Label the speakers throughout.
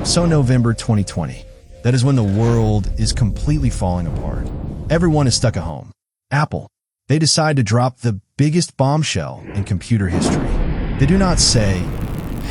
Speaker 1: So November 2020. That is when the world is completely falling apart. Everyone is stuck at home. Apple. They decide to drop the biggest bombshell in computer history. They do not say,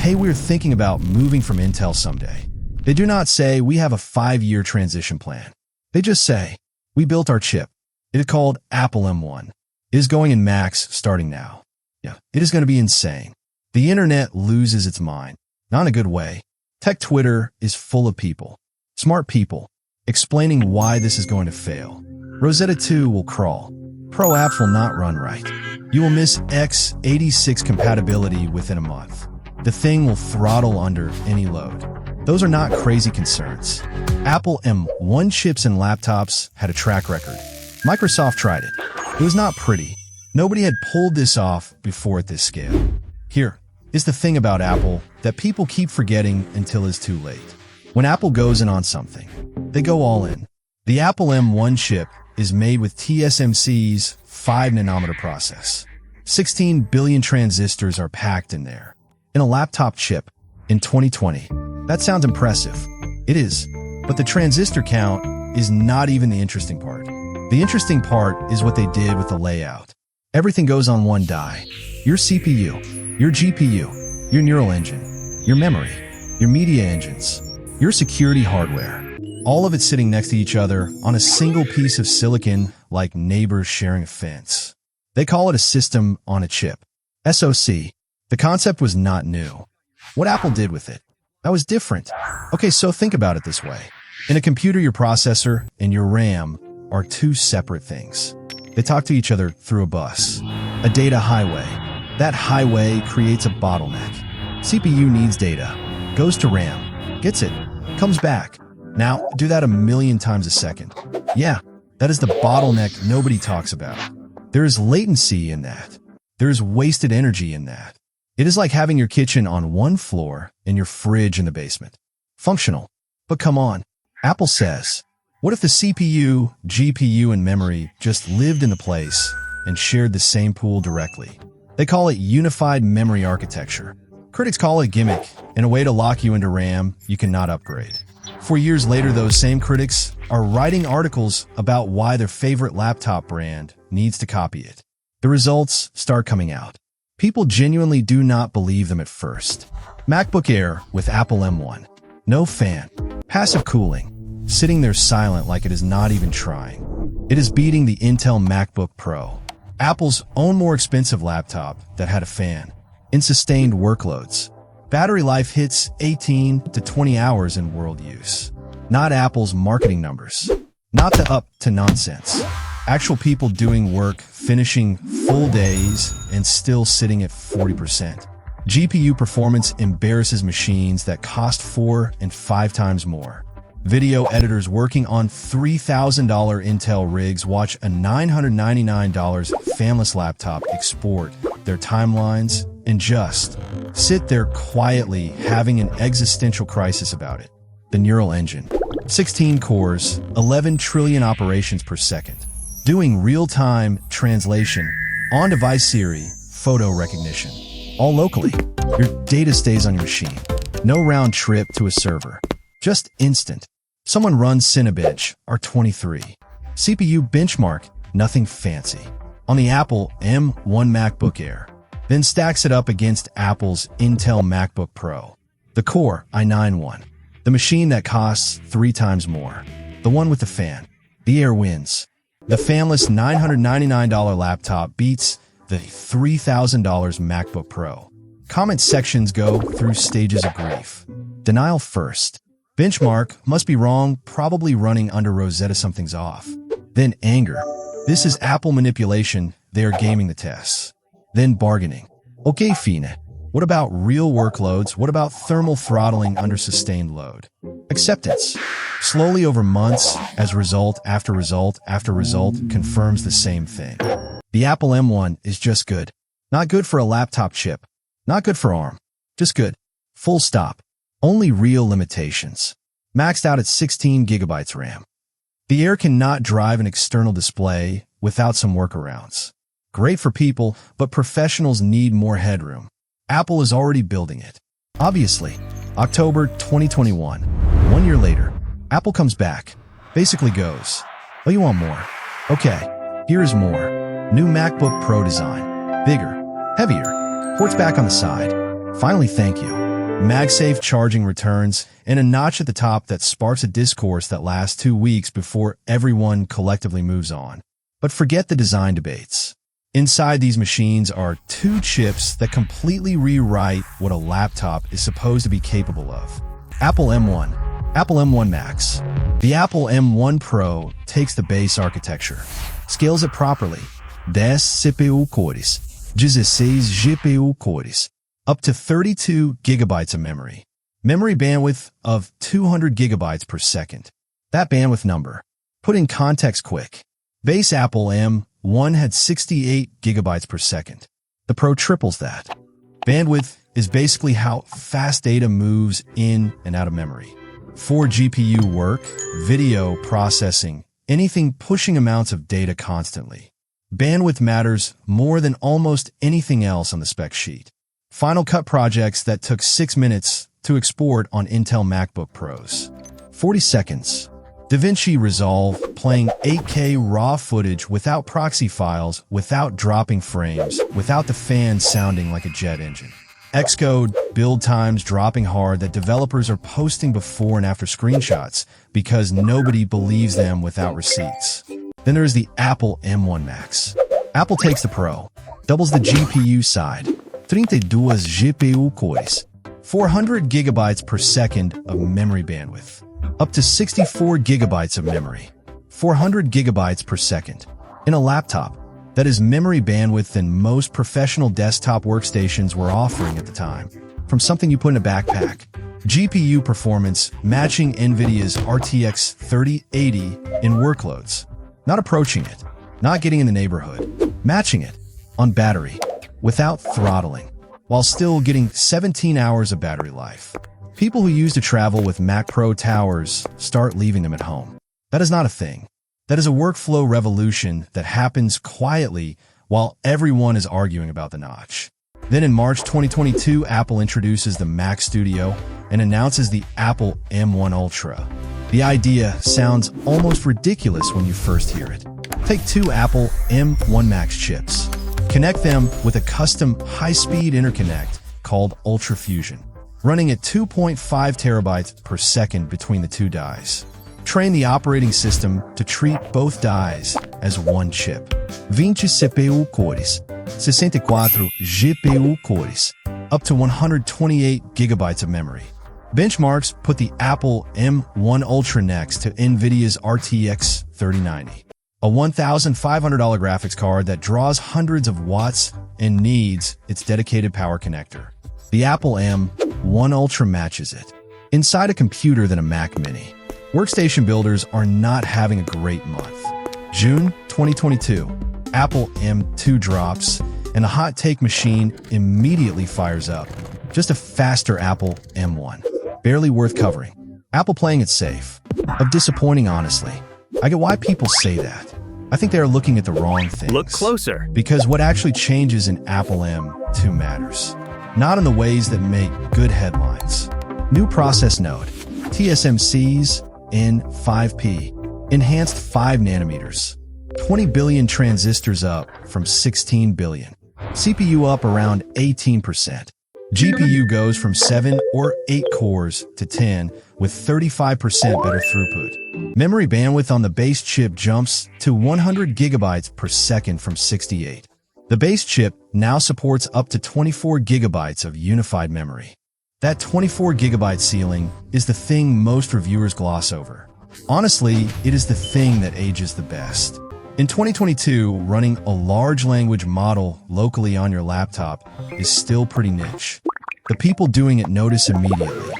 Speaker 1: hey, we're thinking about moving from Intel someday. They do not say, we have a 5-year transition plan. They just say, we built our chip. It is called Apple M1. It is going in Macs starting now. Yeah, it is going to be insane. The internet loses its mind. Not in a good way. Tech Twitter is full of people. Smart people. Explaining why this is going to fail. Rosetta 2 will crawl. Pro apps will not run right. You will miss x86 compatibility within a month. The thing will throttle under any load. Those are not crazy concerns. Apple M1 chips and laptops had a track record. Microsoft tried it. It was not pretty. Nobody had pulled this off before at this scale. Here is the thing about Apple that people keep forgetting until it's too late. When Apple goes in on something, they go all in. The Apple M1 chip is made with TSMC's 5-nanometer process. 16 billion transistors are packed in there. In a laptop chip in 2020. That sounds impressive. It is. But the transistor count is not even the interesting part. The interesting part is what they did with the layout. Everything goes on one die. Your CPU, your GPU, your neural engine, your memory, your media engines, your security hardware. All of it sitting next to each other on a single piece of silicon like neighbors sharing a fence. They call it a system on a chip. SoC. The concept was not new. What Apple did with it, that was different. Okay, so think about it this way. In a computer, your processor and your RAM are two separate things. They talk to each other through a bus, a data highway. That highway creates a bottleneck. CPU needs data, goes to RAM, gets it, comes back. Now, do that 1,000,000 times a second. Yeah, that is the bottleneck nobody talks about. There is latency in that. There is wasted energy in that. It is like having your kitchen on one floor and your fridge in the basement. Functional. But come on. Apple says, what if the CPU, GPU, and memory just lived in the place and shared the same pool directly? They call it unified memory architecture. Critics call it a gimmick and a way to lock you into RAM you cannot upgrade. 4 years later, those same critics are writing articles about why their favorite laptop brand needs to copy it. The results start coming out. People genuinely do not believe them at first. MacBook Air with Apple M1. No fan. Passive cooling. Sitting there silent like it is not even trying. It is beating the Intel MacBook Pro. Apple's own more expensive laptop that had a fan. In sustained workloads. Battery life hits 18 to 20 hours in world use. Not Apple's marketing numbers. Not the up to nonsense. Actual people doing work, finishing full days, and still sitting at 40%. GPU performance embarrasses machines that cost 4 and 5 times more. Video editors working on $3,000 Intel rigs watch a $999 fanless laptop export their timelines and just sit there quietly having an existential crisis about it. The neural engine. 16 cores, 11 trillion operations per second. Doing real-time translation, on-device Siri, photo recognition. All locally. Your data stays on your machine. No round trip to a server. Just instant. Someone runs Cinebench, R23. CPU benchmark, nothing fancy. On the Apple M1 MacBook Air. Then stacks it up against Apple's Intel MacBook Pro. The Core i9-1. The machine that costs 3 times more. The one with the fan. The Air wins. The fanless $999 laptop beats the $3,000 MacBook Pro. Comment sections go through stages of grief. Denial first. Benchmark must be wrong, probably running under Rosetta something's off. Then anger. This is Apple manipulation, they are gaming the tests. Then bargaining. Okay, fine. What about real workloads? What about thermal throttling under sustained load? Acceptance. Slowly over months, as result after result after result, confirms the same thing. The Apple M1 is just good. Not good for a laptop chip. Not good for ARM. Just good. Full stop. Only real limitations. Maxed out at 16 gigabytes RAM. The Air cannot drive an external display without some workarounds. Great for people, but professionals need more headroom. Apple is already building it. Obviously, October 2021. 1 year later, Apple comes back. Basically goes, oh, you want more? Okay, here's more. New MacBook Pro design. Bigger, heavier, ports back on the side. Finally, thank you. MagSafe charging returns, and a notch at the top that sparks a discourse that lasts 2 weeks before everyone collectively moves on. But forget the design debates. Inside these machines are 2 chips that completely rewrite what a laptop is supposed to be capable of. Apple M1, Apple M1 Max. The Apple M1 Pro takes the base architecture, scales it properly, 10 CPU cores, 16 GPU cores, up to 32 gigabytes of memory. Memory bandwidth of 200 gigabytes per second. That bandwidth number. Put in context quick. Base Apple M1 had 68 gigabytes per second. The Pro triples that. Bandwidth is basically how fast data moves in and out of memory. For GPU work, video processing, anything pushing amounts of data constantly. Bandwidth matters more than almost anything else on the spec sheet. Final Cut projects that took 6 minutes to export on Intel MacBook Pros. 40 seconds. DaVinci Resolve playing 8K raw footage without proxy files, without dropping frames, without the fan sounding like a jet engine. Xcode build times dropping hard that developers are posting before and after screenshots because nobody believes them without receipts. Then there's the Apple M1 Max. Apple takes the Pro, doubles the GPU side, 32 GPU cores, 400 gigabytes per second of memory bandwidth, up to 64 gigabytes of memory, 400 gigabytes per second. In a laptop, that is memory bandwidth than most professional desktop workstations were offering at the time. From something you put in a backpack. GPU performance matching NVIDIA's RTX 3080 in workloads. Not approaching it, not getting in the neighborhood, matching it on battery, without throttling, while still getting 17 hours of battery life. People who used to travel with Mac Pro towers start leaving them at home. That is not a thing. That is a workflow revolution that happens quietly while everyone is arguing about the notch. Then in March 2022, Apple introduces the Mac Studio and announces the Apple M1 Ultra. The idea sounds almost ridiculous when you first hear it. Take 2 Apple M1 Max chips. Connect them with a custom high-speed interconnect called Ultra Fusion, running at 2.5 terabytes per second between the 2 dies. Train the operating system to treat both dies as one chip. 20 CPU cores, 64 GPU cores, up to 128 gigabytes of memory. Benchmarks put the Apple M1 Ultra next to NVIDIA's RTX 3090, a $1,500 graphics card that draws hundreds of watts and needs its dedicated power connector. The Apple M1 Ultra matches it. Inside a computer than a Mac Mini. Workstation builders are not having a great month. June 2022, Apple M2 drops, and the hot take machine immediately fires up. Just a faster Apple M1. Barely worth covering. Apple playing it safe. Of disappointing, honestly. I get why people say that. I think they are looking at the wrong things.
Speaker 2: Look closer.
Speaker 1: Because what actually changes in Apple M2 matters. Not in the ways that make good headlines. New process node. TSMC's N5P. Enhanced 5 nanometers. 20 billion transistors up from 16 billion. CPU up around 18%. GPU goes from 7 or 8 cores to 10 with 35% better throughput. Memory bandwidth on the base chip jumps to 100 gigabytes per second from 68. The base chip now supports up to 24 gigabytes of unified memory. That 24 gigabyte ceiling is the thing most reviewers gloss over. Honestly, it is the thing that ages the best. In 2022, running a large language model locally on your laptop is still pretty niche. The people doing it notice immediately.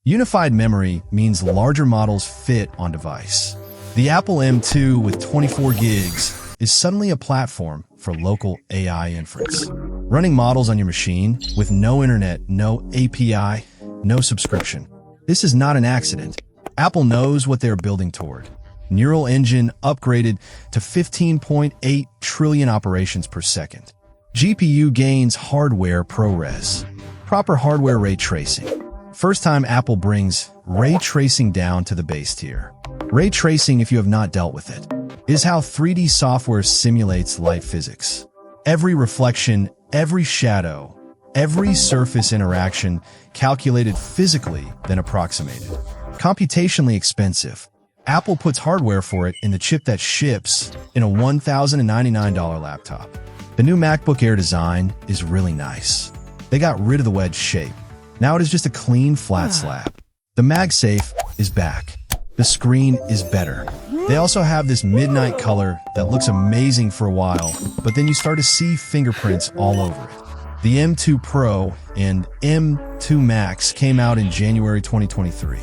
Speaker 1: Unified memory means larger models fit on device. The Apple M2 with 24 gigs is suddenly a platform for local AI inference. Running models on your machine with no internet, no API, no subscription. This is not an accident. Apple knows what they're building toward. Neural engine upgraded to 15.8 trillion operations per second. GPU gains hardware ProRes. Proper hardware ray tracing. First time Apple brings ray tracing down to the base tier. Ray tracing, if you have not dealt with it, is how 3D software simulates light physics. Every reflection, every shadow, every surface interaction calculated physically, then approximated. Computationally expensive. Apple puts hardware for it in the chip that ships in a $1,099 laptop. The new MacBook Air design is really nice. They got rid of the wedge shape. Now it is just a clean, flat slab. The MagSafe is back. The screen is better. They also have this midnight color that looks amazing for a while, but then you start to see fingerprints all over it. The M2 Pro and M2 Max came out in January 2023.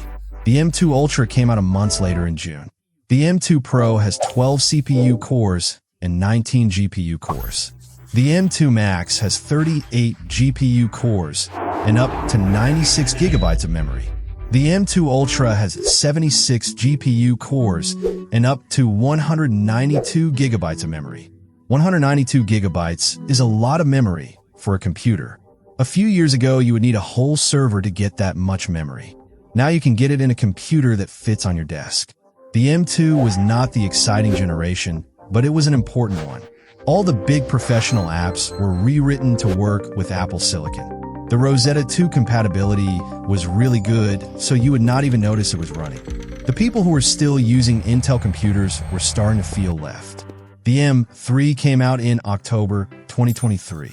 Speaker 1: The M2 Ultra came out a month later in June. The M2 Pro has 12 CPU cores and 19 GPU cores. The M2 Max has 38 GPU cores and up to 96 gigabytes of memory. The M2 Ultra has 76 GPU cores and up to 192 gigabytes of memory. 192 gigabytes is a lot of memory for a computer. A few years ago, you would need a whole server to get that much memory. Now you can get it in a computer that fits on your desk. The M2 was not the exciting generation, but it was an important one. All the big professional apps were rewritten to work with Apple Silicon. The Rosetta 2 compatibility was really good, so you would not even notice it was running. The people who were still using Intel computers were starting to feel left. The M3 came out in October 2023.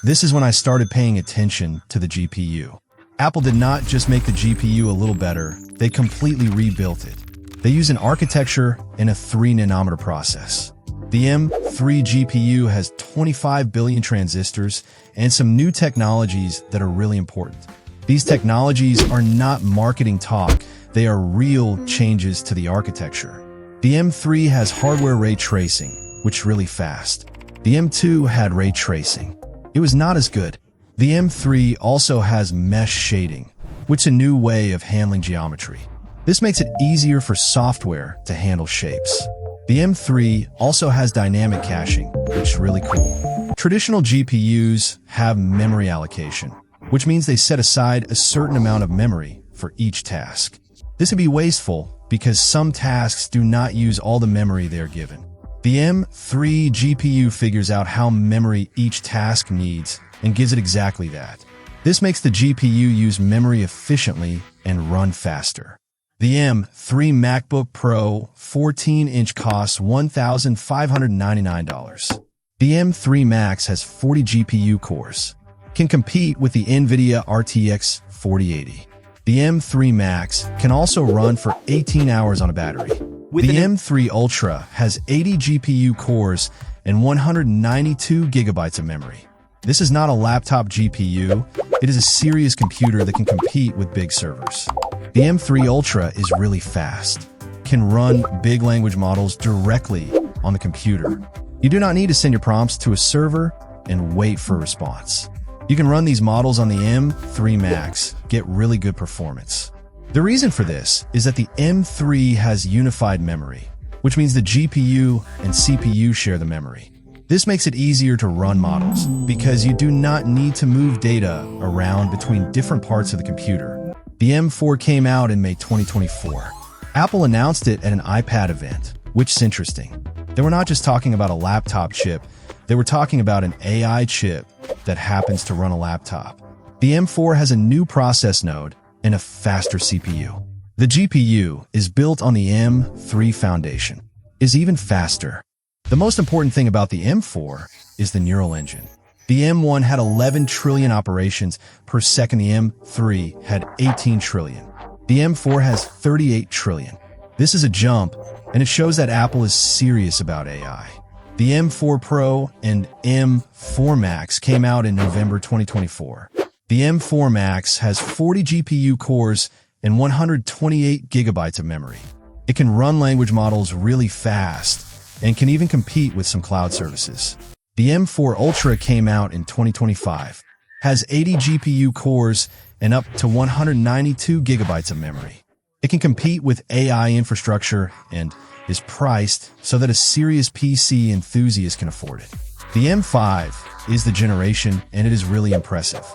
Speaker 1: This is when I started paying attention to the GPU. Apple did not just make the GPU a little better, they completely rebuilt it. They use an architecture and a 3-nanometer process. The M3 GPU has 25 billion transistors and some new technologies that are really important. These technologies are not marketing talk, they are real changes to the architecture. The M3 has hardware ray tracing, which is really fast. The M2 had ray tracing. It was not as good. The M3 also has mesh shading, which is a new way of handling geometry. This makes it easier for software to handle shapes. The M3 also has dynamic caching, which is really cool. Traditional GPUs have memory allocation, which means they set aside a certain amount of memory for each task. This would be wasteful because some tasks do not use all the memory they are given. The M3 GPU figures out how memory each task needs and gives it exactly that. This makes the GPU use memory efficiently and run faster. The M3 MacBook Pro 14-inch costs $1,599. The M3 Max has 40 GPU cores, can compete with the NVIDIA RTX 4080. The M3 Max can also run for 18 hours on a battery. The M3 Ultra has 80 GPU cores and 192 gigabytes of memory. This is not a laptop GPU, it is a serious computer that can compete with big servers. The M3 Ultra is really fast, can run big language models directly on the computer. You do not need to send your prompts to a server and wait for a response. You can run these models on the M3 Max, get really good performance. The reason for this is that the M3 has unified memory, which means the GPU and CPU share the memory. This makes it easier to run models because you do not need to move data around between different parts of the computer. The M4 came out in May 2024. Apple announced it at an iPad event, which is interesting. They were not just talking about a laptop chip, they were talking about an AI chip that happens to run a laptop. The M4 has a new process node and a faster CPU. The GPU is built on the M3 foundation, is even faster. The most important thing about the M4 is the neural engine. The M1 had 11 trillion operations per second. The M3 had 18 trillion. The M4 has 38 trillion. This is a jump, and it shows that Apple is serious about AI. The M4 Pro and M4 Max came out in November 2024. The M4 Max has 40 GPU cores and 128 gigabytes of memory. It can run language models really fast and can even compete with some cloud services. The M4 Ultra came out in 2025, has 80 GPU cores and up to 192 gigabytes of memory. It can compete with AI infrastructure and is priced so that a serious PC enthusiast can afford it. The M5 is the generation and it is really impressive.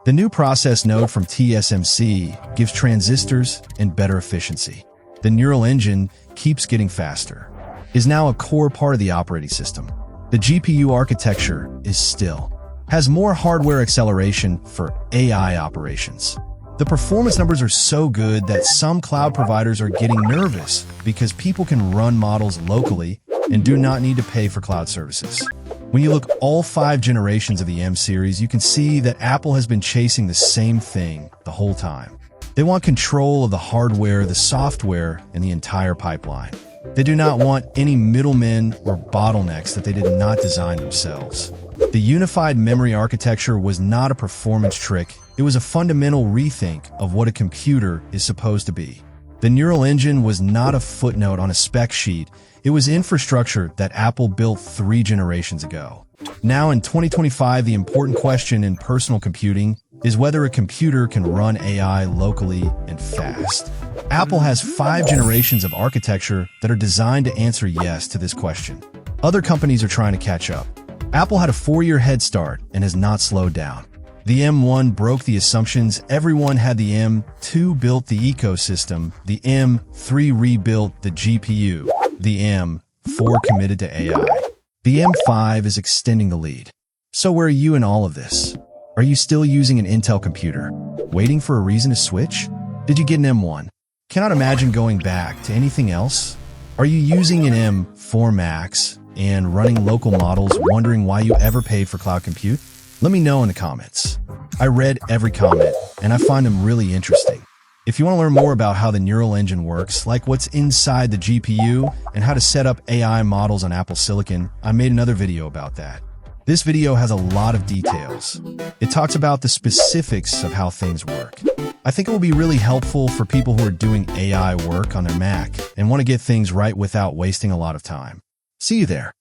Speaker 1: The new process node from TSMC gives transistors and better efficiency. The neural engine keeps getting faster, is now a core part of the operating system. The GPU architecture has more hardware acceleration for AI operations. The performance numbers are so good that some cloud providers are getting nervous because people can run models locally and do not need to pay for cloud services. When you look all 5 generations of the M series, you can see that Apple has been chasing the same thing the whole time. They want control of the hardware, the software, and the entire pipeline. They do not want any middlemen or bottlenecks that they did not design themselves. The unified memory architecture was not a performance trick. It was a fundamental rethink of what a computer is supposed to be. The neural engine was not a footnote on a spec sheet. It was infrastructure that Apple built 3 generations ago. Now in 2025, the important question in personal computing is whether a computer can run AI locally and fast. Apple has 5 generations of architecture that are designed to answer yes to this question. Other companies are trying to catch up. Apple had a 4-year head start and has not slowed down. The M1 broke the assumptions. Everyone had the M2 built the ecosystem. The M3 rebuilt the GPU. The M4 committed to AI. The M5 is extending the lead. So where are you in all of this? Are you still using an Intel computer, waiting for a reason to switch? Did you get an M1? Cannot imagine going back to anything else? Are you using an M4 Max and running local models, wondering why you ever paid for cloud compute? Let me know in the comments. I read every comment, and I find them really interesting. If you want to learn more about how the neural engine works, like what's inside the GPU and how to set up AI models on Apple Silicon, I made another video about that. This video has a lot of details. It talks about the specifics of how things work. I think it will be really helpful for people who are doing AI work on their Mac and want to get things right without wasting a lot of time. See you there.